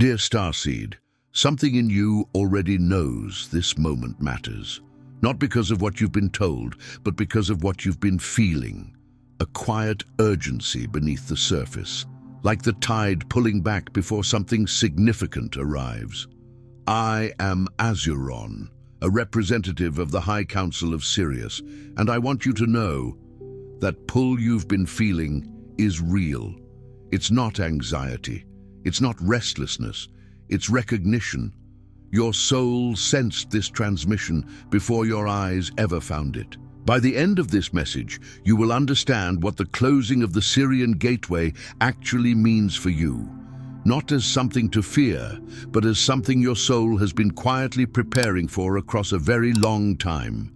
Dear starseed, something in you already knows this moment matters. Not because of what you've been told, but because of what you've been feeling. A quiet urgency beneath the surface, like the tide pulling back before something significant arrives. I am Azuron, a representative of the High Council of Sirius, and I want you to know that pull you've been feeling is real. It's not anxiety. It's not restlessness, it's recognition. Your soul sensed this transmission before your eyes ever found it. By the end of this message, you will understand what the closing of the Sirian gateway actually means for you. Not as something to fear, but as something your soul has been quietly preparing for across a very long time.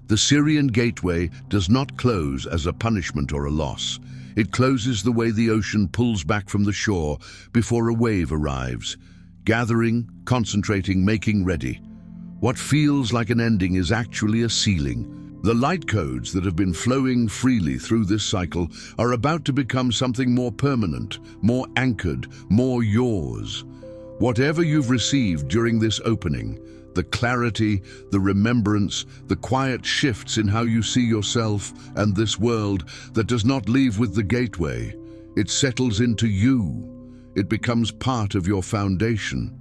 The Sirian gateway does not close as a punishment or a loss. It closes the way the ocean pulls back from the shore before a wave arrives, gathering, concentrating, making ready. What feels like an ending is actually a ceiling. The light codes that have been flowing freely through this cycle are about to become something more permanent, more anchored, more yours. Whatever you've received during this opening, the clarity, the remembrance, the quiet shifts in how you see yourself and this world that does not leave with the gateway. It settles into you. It becomes part of your foundation.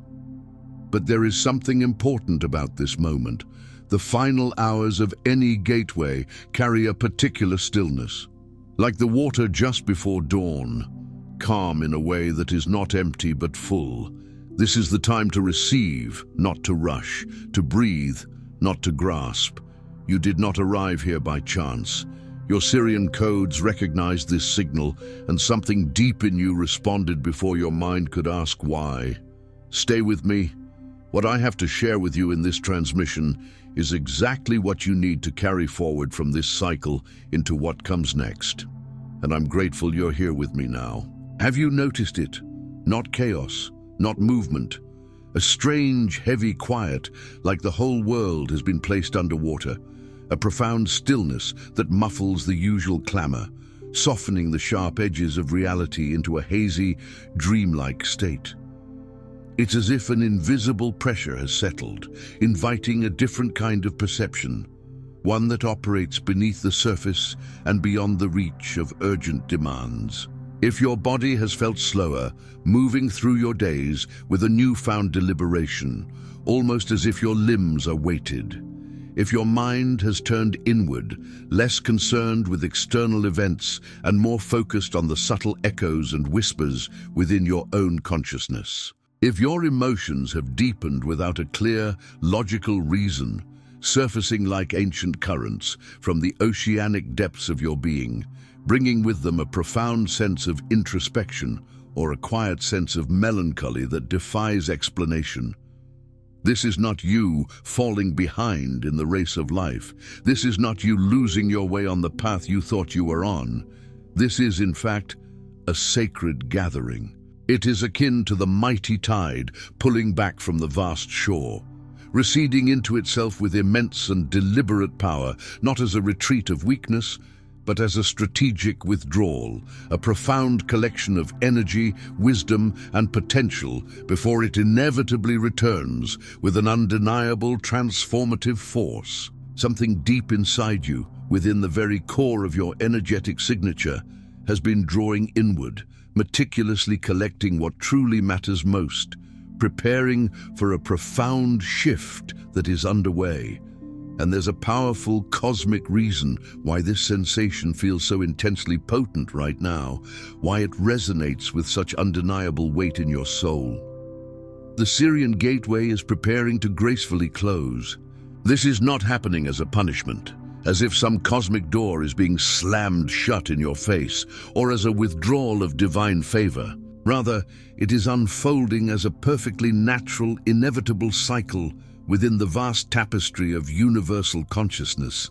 But there is something important about this moment. The final hours of any gateway carry a particular stillness. Like the water just before dawn, calm in a way that is not empty but full. This is the time to receive, not to rush, to breathe, not to grasp. You did not arrive here by chance. Your Sirian codes recognized this signal, and something deep in you responded before your mind could ask why. Stay with me. What I have to share with you in this transmission is exactly what you need to carry forward from this cycle into what comes next. And I'm grateful you're here with me now. Have you noticed it? Not chaos. Not movement. A strange, heavy quiet, like the whole world has been placed underwater. A profound stillness that muffles the usual clamor, softening the sharp edges of reality into a hazy, dreamlike state. It's as if an invisible pressure has settled, inviting a different kind of perception, one that operates beneath the surface and beyond the reach of urgent demands. If your body has felt slower, moving through your days with a newfound deliberation, almost as if your limbs are weighted. If your mind has turned inward, less concerned with external events and more focused on the subtle echoes and whispers within your own consciousness. If your emotions have deepened without a clear, logical reason, surfacing like ancient currents from the oceanic depths of your being, bringing with them a profound sense of introspection or a quiet sense of melancholy that defies explanation. This is not you falling behind in the race of life. This is not you losing your way on the path you thought you were on. This is, in fact, a sacred gathering. It is akin to the mighty tide pulling back from the vast shore, receding into itself with immense and deliberate power, not as a retreat of weakness, but as a strategic withdrawal, a profound collection of energy, wisdom, and potential before it inevitably returns with an undeniable transformative force. Something deep inside you, within the very core of your energetic signature, has been drawing inward, meticulously collecting what truly matters most, preparing for a profound shift that is underway. And there's a powerful cosmic reason why this sensation feels so intensely potent right now, why it resonates with such undeniable weight in your soul. The Sirian gateway is preparing to gracefully close. This is not happening as a punishment, as if some cosmic door is being slammed shut in your face, or as a withdrawal of divine favor. Rather, it is unfolding as a perfectly natural, inevitable cycle within the vast tapestry of universal consciousness,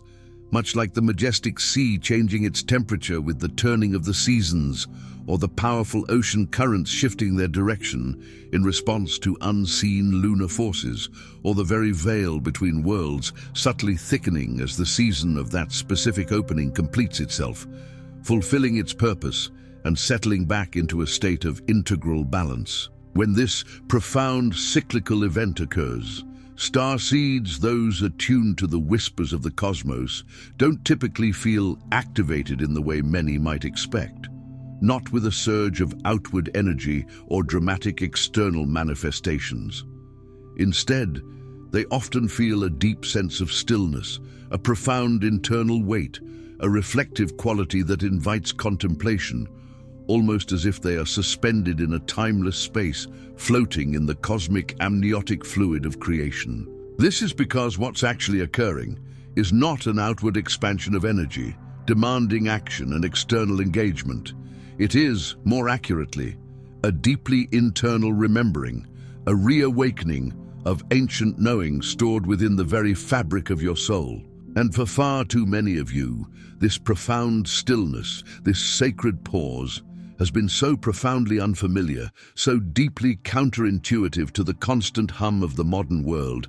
much like the majestic sea changing its temperature with the turning of the seasons, or the powerful ocean currents shifting their direction in response to unseen lunar forces, or the very veil between worlds subtly thickening as the season of that specific opening completes itself, fulfilling its purpose and settling back into a state of integral balance. When this profound cyclical event occurs, starseeds, those attuned to the whispers of the cosmos, don't typically feel activated in the way many might expect. Not with a surge of outward energy or dramatic external manifestations. Instead, they often feel a deep sense of stillness, a profound internal weight, a reflective quality that invites contemplation, almost as if they are suspended in a timeless space, floating in the cosmic amniotic fluid of creation. This is because what's actually occurring is not an outward expansion of energy, demanding action and external engagement. It is, more accurately, a deeply internal remembering, a reawakening of ancient knowing stored within the very fabric of your soul. And for far too many of you, this profound stillness, this sacred pause, has been so profoundly unfamiliar, so deeply counterintuitive to the constant hum of the modern world,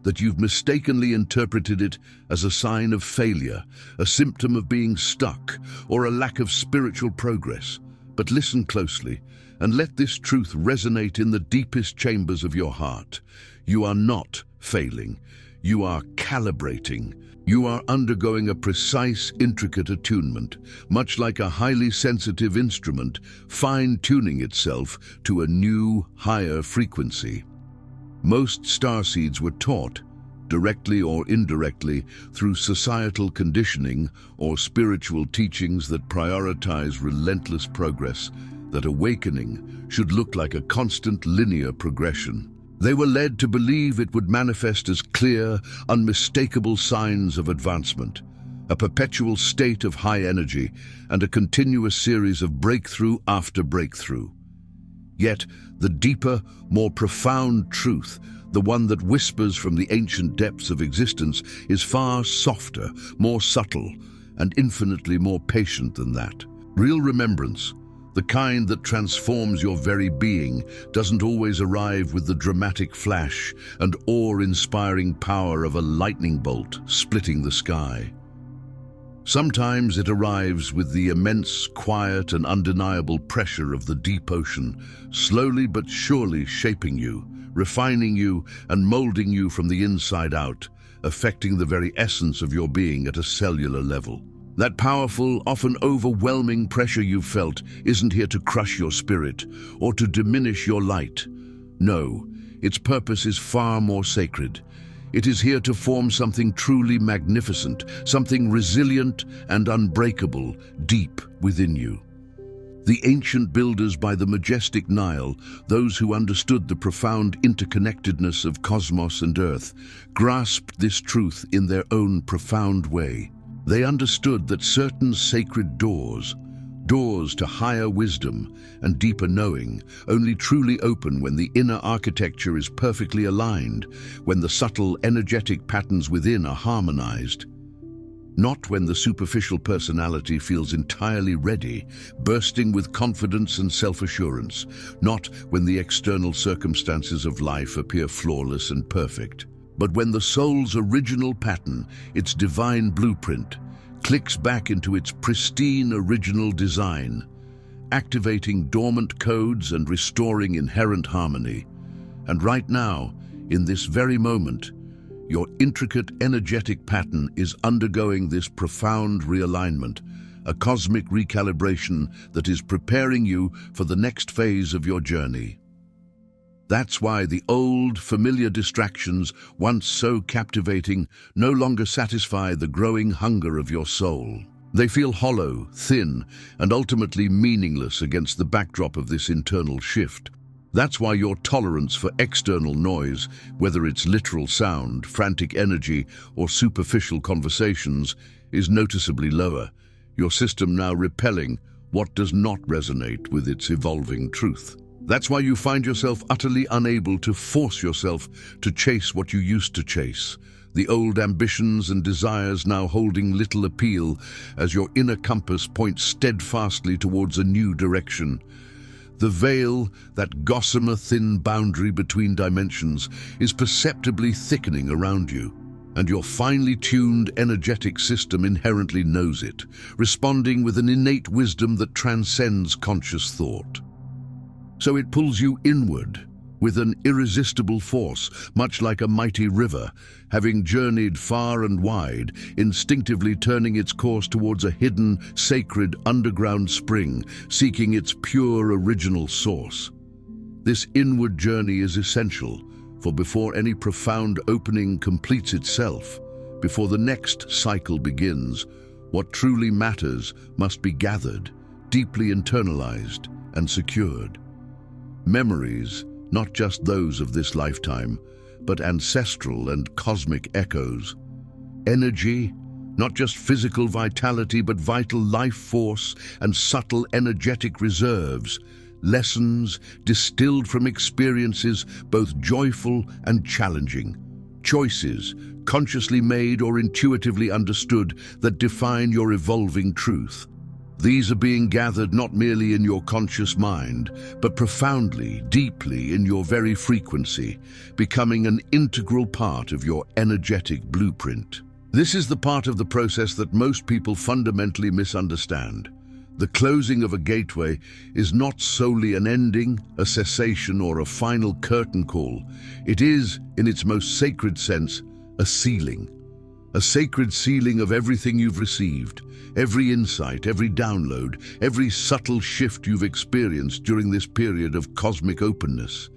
that you've mistakenly interpreted it as a sign of failure, a symptom of being stuck, or a lack of spiritual progress. But listen closely, and let this truth resonate in the deepest chambers of your heart. You are not failing. You are calibrating. You are undergoing a precise, intricate attunement, much like a highly sensitive instrument fine-tuning itself to a new, higher frequency. Most starseeds were taught, directly or indirectly, through societal conditioning or spiritual teachings that prioritize relentless progress, that awakening should look like a constant linear progression. They were led to believe it would manifest as clear, unmistakable signs of advancement, a perpetual state of high energy, and a continuous series of breakthrough after breakthrough. Yet, the deeper, more profound truth, the one that whispers from the ancient depths of existence, is far softer, more subtle, and infinitely more patient than that. Real remembrance, the kind that transforms your very being, doesn't always arrive with the dramatic flash and awe-inspiring power of a lightning bolt splitting the sky. Sometimes it arrives with the immense, quiet and undeniable pressure of the deep ocean, slowly but surely shaping you, refining you and molding you from the inside out, affecting the very essence of your being at a cellular level. That powerful, often overwhelming pressure you've felt isn't here to crush your spirit or to diminish your light. No, its purpose is far more sacred. It is here to form something truly magnificent, something resilient and unbreakable deep within you. The ancient builders by the majestic Nile, those who understood the profound interconnectedness of cosmos and earth, grasped this truth in their own profound way. They understood that certain sacred doors to higher wisdom and deeper knowing, only truly open when the inner architecture is perfectly aligned, when the subtle energetic patterns within are harmonized. Not when the superficial personality feels entirely ready, bursting with confidence and self-assurance. Not when the external circumstances of life appear flawless and perfect. But when the soul's original pattern, its divine blueprint, clicks back into its pristine original design, activating dormant codes and restoring inherent harmony. And right now, in this very moment, your intricate energetic pattern is undergoing this profound realignment, a cosmic recalibration that is preparing you for the next phase of your journey. That's why the old, familiar distractions, once so captivating, no longer satisfy the growing hunger of your soul. They feel hollow, thin, and ultimately meaningless against the backdrop of this internal shift. That's why your tolerance for external noise, whether it's literal sound, frantic energy, or superficial conversations, is noticeably lower, your system now repelling what does not resonate with its evolving truth. That's why you find yourself utterly unable to force yourself to chase what you used to chase, the old ambitions and desires now holding little appeal as your inner compass points steadfastly towards a new direction. The veil, that gossamer thin boundary between dimensions, is perceptibly thickening around you, and your finely tuned energetic system inherently knows it, responding with an innate wisdom that transcends conscious thought. So it pulls you inward with an irresistible force, much like a mighty river, having journeyed far and wide, instinctively turning its course towards a hidden, sacred underground spring, seeking its pure original source. This inward journey is essential, for before any profound opening completes itself, before the next cycle begins, what truly matters must be gathered, deeply internalized and secured. Memories, not just those of this lifetime, but ancestral and cosmic echoes. Energy, not just physical vitality, but vital life force and subtle energetic reserves. Lessons distilled from experiences both joyful and challenging. Choices, consciously made or intuitively understood, that define your evolving truth. These are being gathered not merely in your conscious mind, but profoundly, deeply in your very frequency, becoming an integral part of your energetic blueprint. This is the part of the process that most people fundamentally misunderstand. The closing of a gateway is not solely an ending, a cessation, or a final curtain call. It is, in its most sacred sense, a sealing. A sacred sealing of everything you've received, every insight, every download, every subtle shift you've experienced during this period of cosmic openness,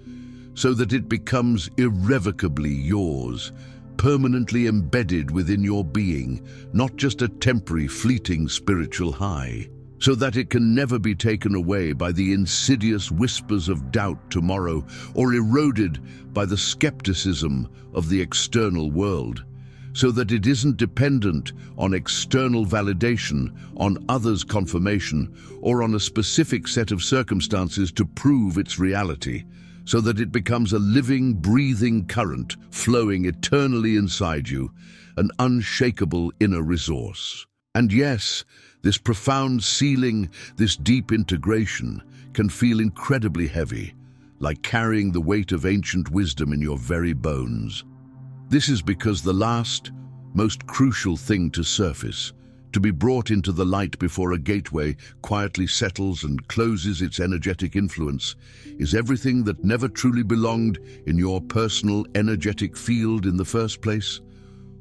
so that it becomes irrevocably yours, permanently embedded within your being, not just a temporary, fleeting spiritual high, so that it can never be taken away by the insidious whispers of doubt tomorrow or eroded by the skepticism of the external world, so that it isn't dependent on external validation, on others' confirmation, or on a specific set of circumstances to prove its reality, so that it becomes a living, breathing current flowing eternally inside you, an unshakable inner resource. And yes, this profound sealing, this deep integration, can feel incredibly heavy, like carrying the weight of ancient wisdom in your very bones. This is because the last, most crucial thing to surface, to be brought into the light before a gateway quietly settles and closes its energetic influence, is everything that never truly belonged in your personal energetic field in the first place,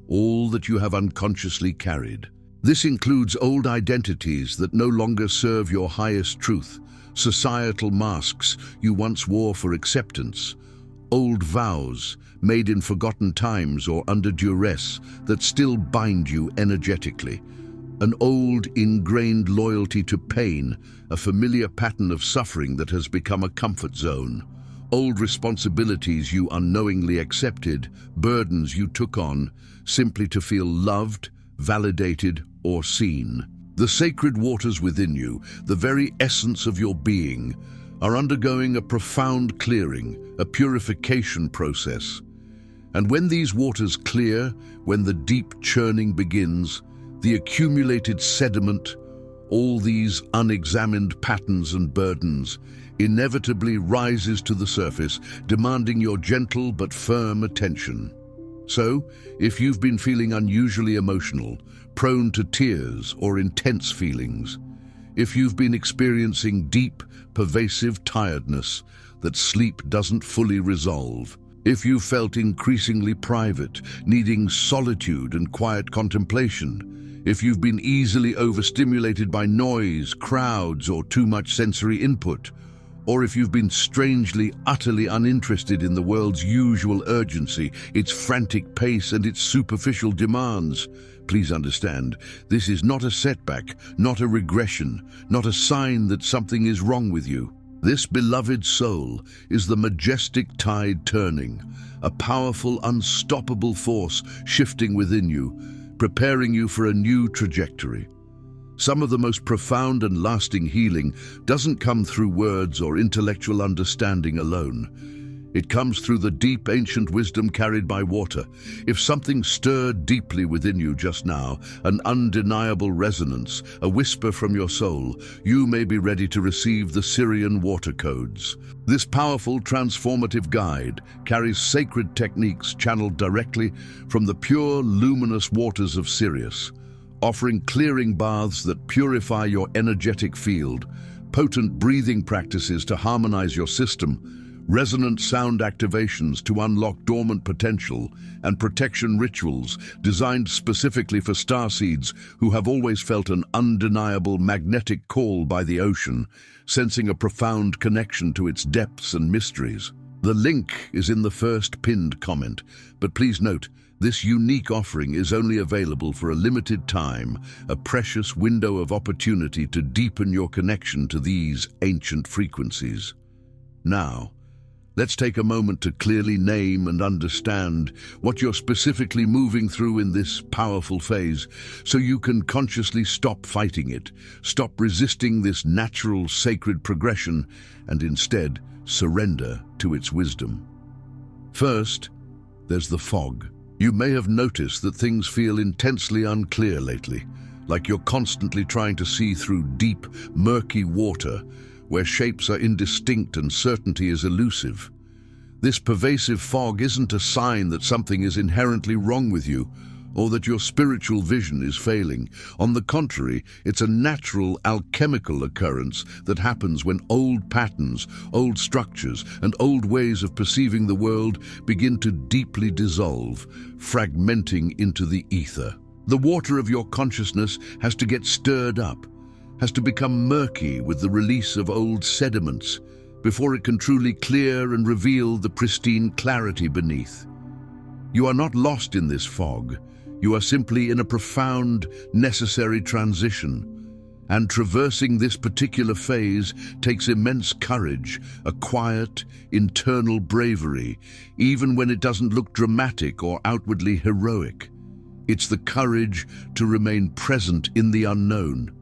all that you have unconsciously carried. This includes old identities that no longer serve your highest truth, societal masks you once wore for acceptance, old vows made in forgotten times or under duress that still bind you energetically, an old ingrained loyalty to pain, a familiar pattern of suffering that has become a comfort zone, old responsibilities you unknowingly accepted, burdens you took on simply to feel loved, validated, or seen. The sacred waters within you, the very essence of your being, are undergoing a profound clearing, a purification process. And when these waters clear, when the deep churning begins, the accumulated sediment, all these unexamined patterns and burdens, inevitably rises to the surface, demanding your gentle but firm attention. So, if you've been feeling unusually emotional, prone to tears or intense feelings, if you've been experiencing deep, pervasive tiredness that sleep doesn't fully resolve, if you felt increasingly private, needing solitude and quiet contemplation, if you've been easily overstimulated by noise, crowds, or too much sensory input, or if you've been strangely, utterly uninterested in the world's usual urgency, its frantic pace and its superficial demands, please understand, this is not a setback, not a regression, not a sign that something is wrong with you. This beloved soul is the majestic tide turning, a powerful, unstoppable force shifting within you, preparing you for a new trajectory. Some of the most profound and lasting healing doesn't come through words or intellectual understanding alone. It comes through the deep ancient wisdom carried by water. If something stirred deeply within you just now, an undeniable resonance, a whisper from your soul, you may be ready to receive the Sirian water codes. This powerful transformative guide carries sacred techniques channeled directly from the pure luminous waters of Sirius, offering clearing baths that purify your energetic field, potent breathing practices to harmonize your system, resonant sound activations to unlock dormant potential, and protection rituals designed specifically for starseeds who have always felt an undeniable magnetic call by the ocean, sensing a profound connection to its depths and mysteries. The link is in the first pinned comment, but please note, this unique offering is only available for a limited time, a precious window of opportunity to deepen your connection to these ancient frequencies. Now, let's take a moment to clearly name and understand what you're specifically moving through in this powerful phase, so you can consciously stop fighting it, stop resisting this natural, sacred progression, and instead surrender to its wisdom. First, there's the fog. You may have noticed that things feel intensely unclear lately, like you're constantly trying to see through deep, murky water, where shapes are indistinct and certainty is elusive. This pervasive fog isn't a sign that something is inherently wrong with you, or that your spiritual vision is failing. On the contrary, it's a natural alchemical occurrence that happens when old patterns, old structures, and old ways of perceiving the world begin to deeply dissolve, fragmenting into the ether. The water of your consciousness has to get stirred up, has to become murky with the release of old sediments, before it can truly clear and reveal the pristine clarity beneath. You are not lost in this fog. You are simply in a profound, necessary transition. And traversing this particular phase takes immense courage, a quiet, internal bravery, even when it doesn't look dramatic or outwardly heroic. It's the courage to remain present in the unknown.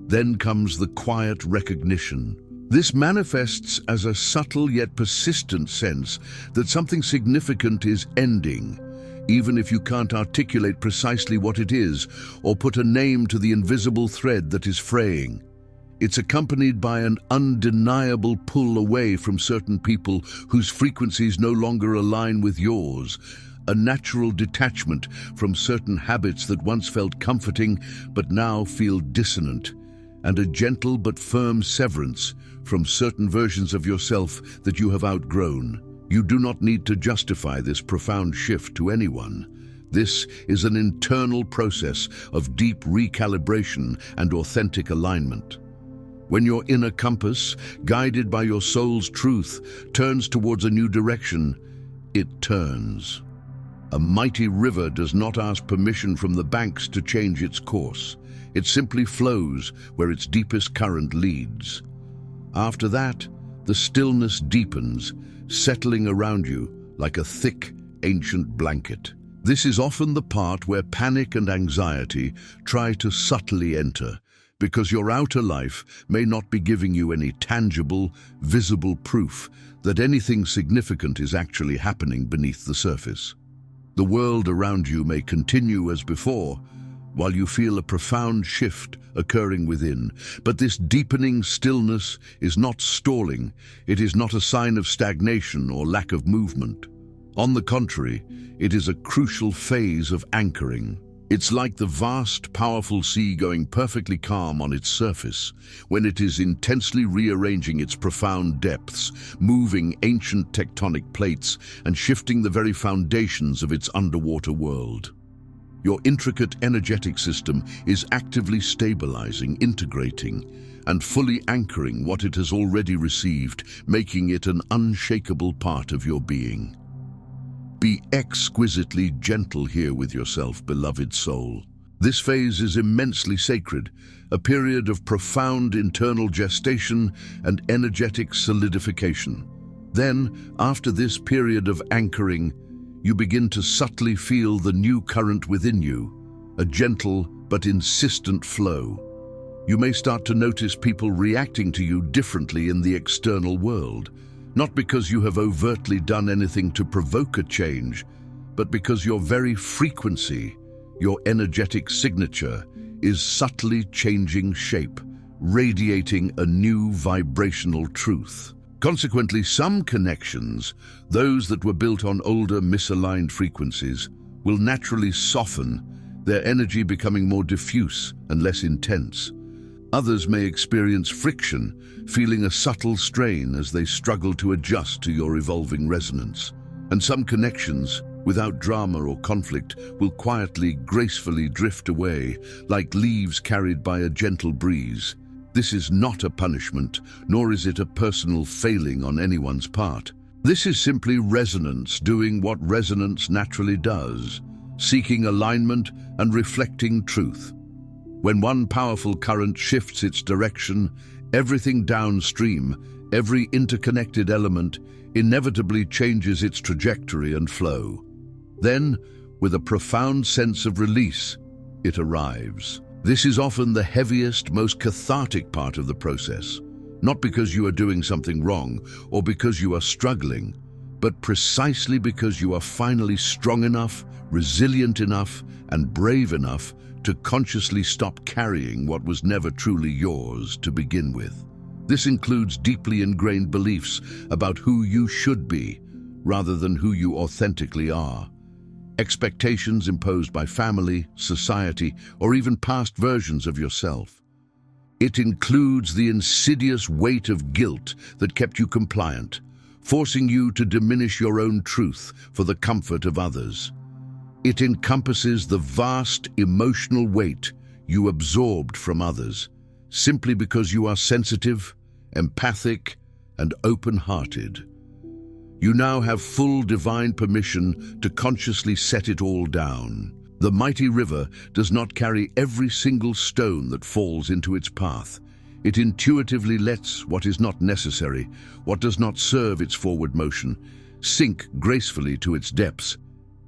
Then comes the quiet recognition. This manifests as a subtle yet persistent sense that something significant is ending, even if you can't articulate precisely what it is or put a name to the invisible thread that is fraying. It's accompanied by an undeniable pull away from certain people whose frequencies no longer align with yours, a natural detachment from certain habits that once felt comforting but now feel dissonant, and a gentle but firm severance from certain versions of yourself that you have outgrown. You do not need to justify this profound shift to anyone. This is an internal process of deep recalibration and authentic alignment. When your inner compass, guided by your soul's truth, turns towards a new direction, it turns. A mighty river does not ask permission from the banks to change its course. It simply flows where its deepest current leads. After that, the stillness deepens, settling around you like a thick, ancient blanket. This is often the part where panic and anxiety try to subtly enter, because your outer life may not be giving you any tangible, visible proof that anything significant is actually happening beneath the surface. The world around you may continue as before, while you feel a profound shift occurring within. But this deepening stillness is not stalling. It is not a sign of stagnation or lack of movement. On the contrary, it is a crucial phase of anchoring. It's like the vast, powerful sea going perfectly calm on its surface, when it is intensely rearranging its profound depths, moving ancient tectonic plates, and shifting the very foundations of its underwater world. Your intricate energetic system is actively stabilizing, integrating, and fully anchoring what it has already received, making it an unshakable part of your being. Be exquisitely gentle here with yourself, beloved soul. This phase is immensely sacred, a period of profound internal gestation and energetic solidification. Then, after this period of anchoring, you begin to subtly feel the new current within you, a gentle but insistent flow. You may start to notice people reacting to you differently in the external world, not because you have overtly done anything to provoke a change, but because your very frequency, your energetic signature, is subtly changing shape, radiating a new vibrational truth. Consequently, some connections, those that were built on older misaligned frequencies, will naturally soften, their energy becoming more diffuse and less intense. Others may experience friction, feeling a subtle strain as they struggle to adjust to your evolving resonance. And some connections, without drama or conflict, will quietly, gracefully drift away, like leaves carried by a gentle breeze. This is not a punishment, nor is it a personal failing on anyone's part. This is simply resonance doing what resonance naturally does, seeking alignment and reflecting truth. When one powerful current shifts its direction, everything downstream, every interconnected element, inevitably changes its trajectory and flow. Then, with a profound sense of release, it arrives. This is often the heaviest, most cathartic part of the process, not because you are doing something wrong or because you are struggling, but precisely because you are finally strong enough, resilient enough, and brave enough to consciously stop carrying what was never truly yours to begin with. This includes deeply ingrained beliefs about who you should be, rather than who you authentically are. Expectations imposed by family, society, or even past versions of yourself. It includes the insidious weight of guilt that kept you compliant, forcing you to diminish your own truth for the comfort of others. It encompasses the vast emotional weight you absorbed from others, simply because you are sensitive, empathic, and open-hearted. You now have full divine permission to consciously set it all down. The mighty river does not carry every single stone that falls into its path. It intuitively lets what is not necessary, what does not serve its forward motion, sink gracefully to its depths,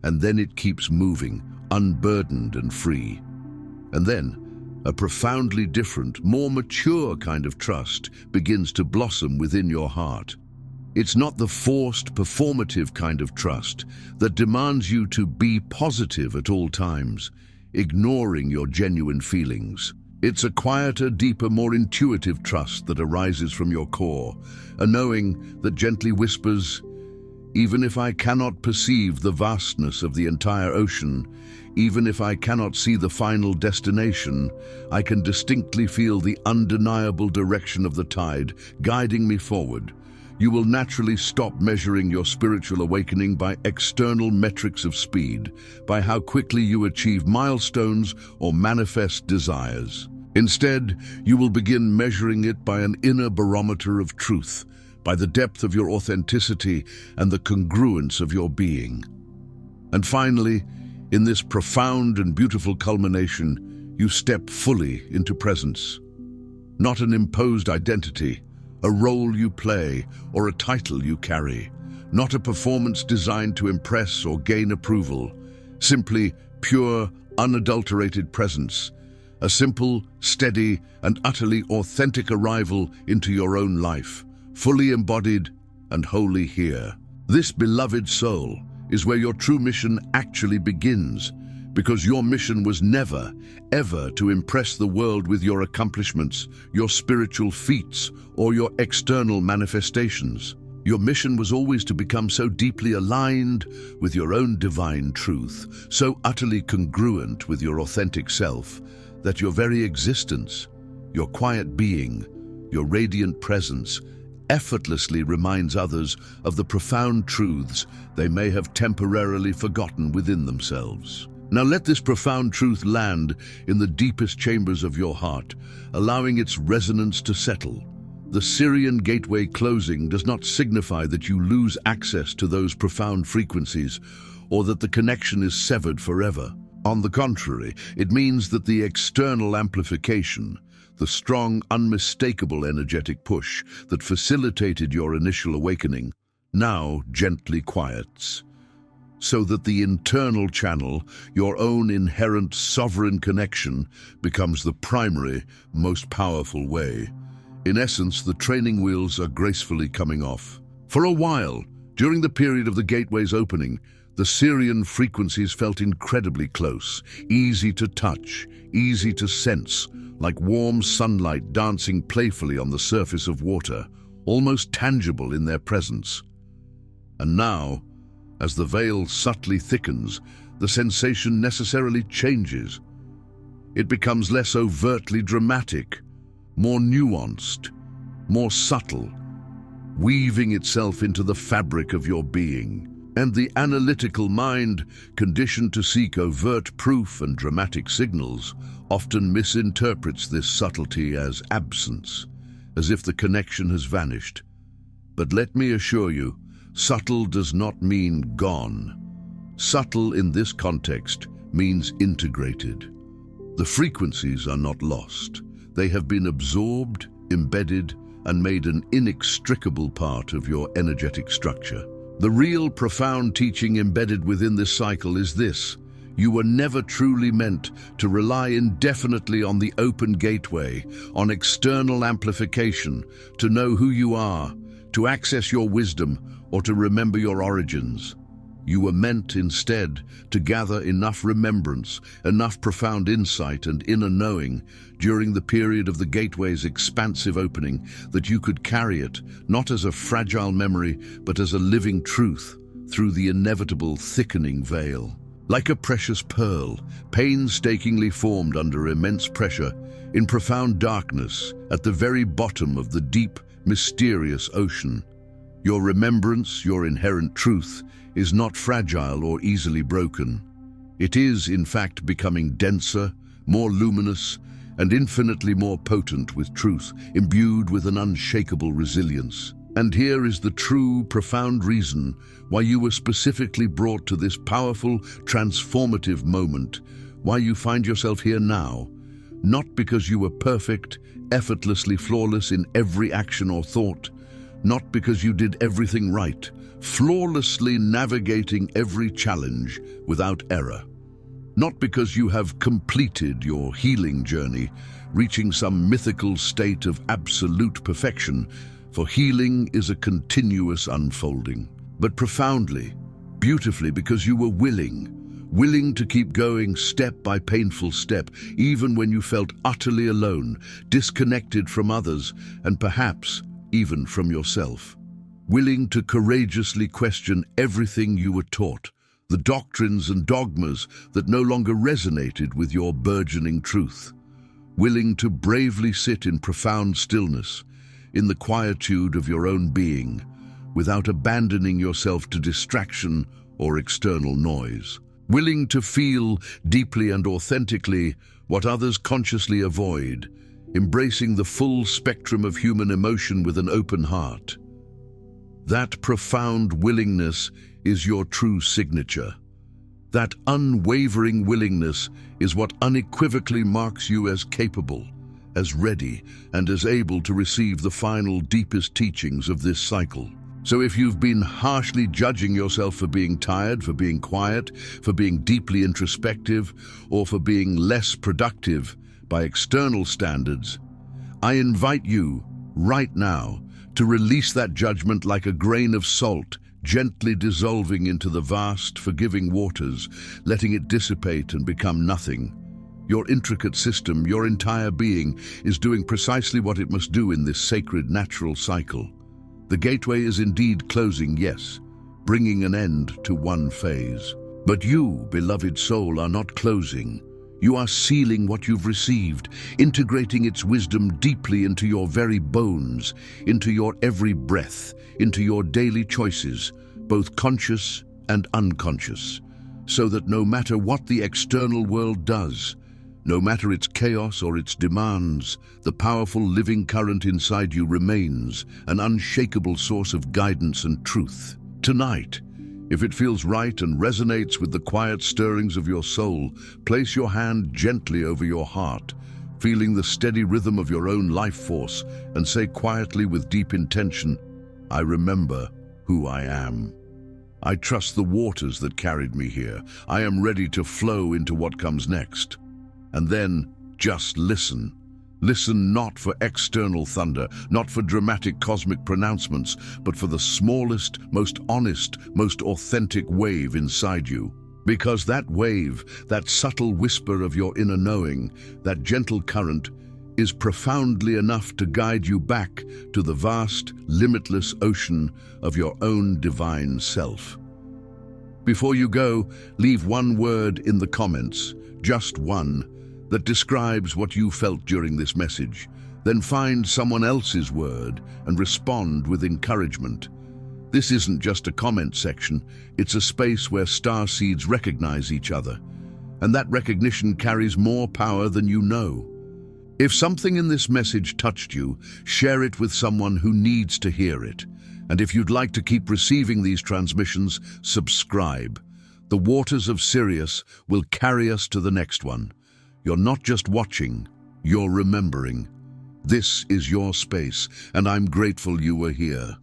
and then it keeps moving, unburdened and free. And then, a profoundly different, more mature kind of trust begins to blossom within your heart. It's not the forced, performative kind of trust that demands you to be positive at all times, ignoring your genuine feelings. It's a quieter, deeper, more intuitive trust that arises from your core, a knowing that gently whispers, "Even if I cannot perceive the vastness of the entire ocean, even if I cannot see the final destination, I can distinctly feel the undeniable direction of the tide guiding me forward." You will naturally stop measuring your spiritual awakening by external metrics of speed, by how quickly you achieve milestones or manifest desires. Instead, you will begin measuring it by an inner barometer of truth, by the depth of your authenticity and the congruence of your being. And finally, in this profound and beautiful culmination, you step fully into presence. Not an imposed identity, a role you play, or a title you carry. Not a performance designed to impress or gain approval. Simply pure, unadulterated presence. A simple, steady, and utterly authentic arrival into your own life, fully embodied and wholly here. This beloved soul is where your true mission actually begins, because your mission was never, ever to impress the world with your accomplishments, your spiritual feats, or your external manifestations. Your mission was always to become so deeply aligned with your own divine truth, so utterly congruent with your authentic self, that your very existence, your quiet being, your radiant presence, effortlessly reminds others of the profound truths they may have temporarily forgotten within themselves. Now let this profound truth land in the deepest chambers of your heart, allowing its resonance to settle. The Sirian gateway closing does not signify that you lose access to those profound frequencies or that the connection is severed forever. On the contrary, it means that the external amplification, the strong, unmistakable energetic push that facilitated your initial awakening, now gently quiets, so that the internal channel, your own inherent sovereign connection, becomes the primary, most powerful way. In essence, the training wheels are gracefully coming off. For a while, during the period of the gateway's opening, the Sirian frequencies felt incredibly close, easy to touch, easy to sense, like warm sunlight dancing playfully on the surface of water, almost tangible in their presence. And now, as the veil subtly thickens, the sensation necessarily changes. It becomes less overtly dramatic, more nuanced, more subtle, weaving itself into the fabric of your being. And the analytical mind, conditioned to seek overt proof and dramatic signals, often misinterprets this subtlety as absence, as if the connection has vanished. But let me assure you, subtle does not mean gone. Subtle in this context means integrated. The frequencies are not lost. They have been absorbed, embedded, and made an inextricable part of your energetic structure. The real profound teaching embedded within this cycle is this: you were never truly meant to rely indefinitely on the open gateway, on external amplification, to know who you are, to access your wisdom, or to remember your origins. You were meant, instead, to gather enough remembrance, enough profound insight and inner knowing during the period of the gateway's expansive opening that you could carry it, not as a fragile memory, but as a living truth, through the inevitable thickening veil. Like a precious pearl, painstakingly formed under immense pressure, in profound darkness, at the very bottom of the deep, mysterious ocean. Your remembrance, your inherent truth, is not fragile or easily broken. It is, in fact, becoming denser, more luminous, and infinitely more potent with truth, imbued with an unshakable resilience. And here is the true, profound reason why you were specifically brought to this powerful, transformative moment, why you find yourself here now. Not because you were perfect, effortlessly flawless in every action or thought, not because you did everything right, flawlessly navigating every challenge without error. Not because you have completed your healing journey, reaching some mythical state of absolute perfection, for healing is a continuous unfolding, but profoundly, beautifully, because you were willing to keep going step by painful step, even when you felt utterly alone, disconnected from others, and perhaps even from yourself. Willing to courageously question everything you were taught, the doctrines and dogmas that no longer resonated with your burgeoning truth. Willing to bravely sit in profound stillness, in the quietude of your own being, without abandoning yourself to distraction or external noise. Willing to feel deeply and authentically what others consciously avoid, embracing the full spectrum of human emotion with an open heart. That profound willingness is your true signature. That unwavering willingness is what unequivocally marks you as capable, as ready, and as able to receive the final, deepest teachings of this cycle. So if you've been harshly judging yourself for being tired, for being quiet, for being deeply introspective, or for being less productive by external standards, I invite you, right now, to release that judgment like a grain of salt, gently dissolving into the vast, forgiving waters, letting it dissipate and become nothing. Your intricate system, your entire being, is doing precisely what it must do in this sacred natural cycle. The gateway is indeed closing, yes, bringing an end to one phase. But you, beloved soul, are not closing. You are sealing what you've received, integrating its wisdom deeply into your very bones, into your every breath, into your daily choices, both conscious and unconscious, so that no matter what the external world does, no matter its chaos or its demands, the powerful living current inside you remains an unshakable source of guidance and truth. Tonight, if it feels right and resonates with the quiet stirrings of your soul, place your hand gently over your heart, feeling the steady rhythm of your own life force, and say quietly with deep intention, I remember who I am. I trust the waters that carried me here. I am ready to flow into what comes next. And then, just listen. Listen not for external thunder, not for dramatic cosmic pronouncements, but for the smallest, most honest, most authentic wave inside you. Because that wave, that subtle whisper of your inner knowing, that gentle current, is profoundly enough to guide you back to the vast, limitless ocean of your own divine self. Before you go, leave one word in the comments, just one, that describes what you felt during this message. Then find someone else's word and respond with encouragement. This isn't just a comment section, it's a space where starseeds recognize each other, and that recognition carries more power than you know. If something in this message touched you, share it with someone who needs to hear it. And if you'd like to keep receiving these transmissions, subscribe. The waters of Sirius will carry us to the next one. You're not just watching, you're remembering. This is your space, and I'm grateful you were here.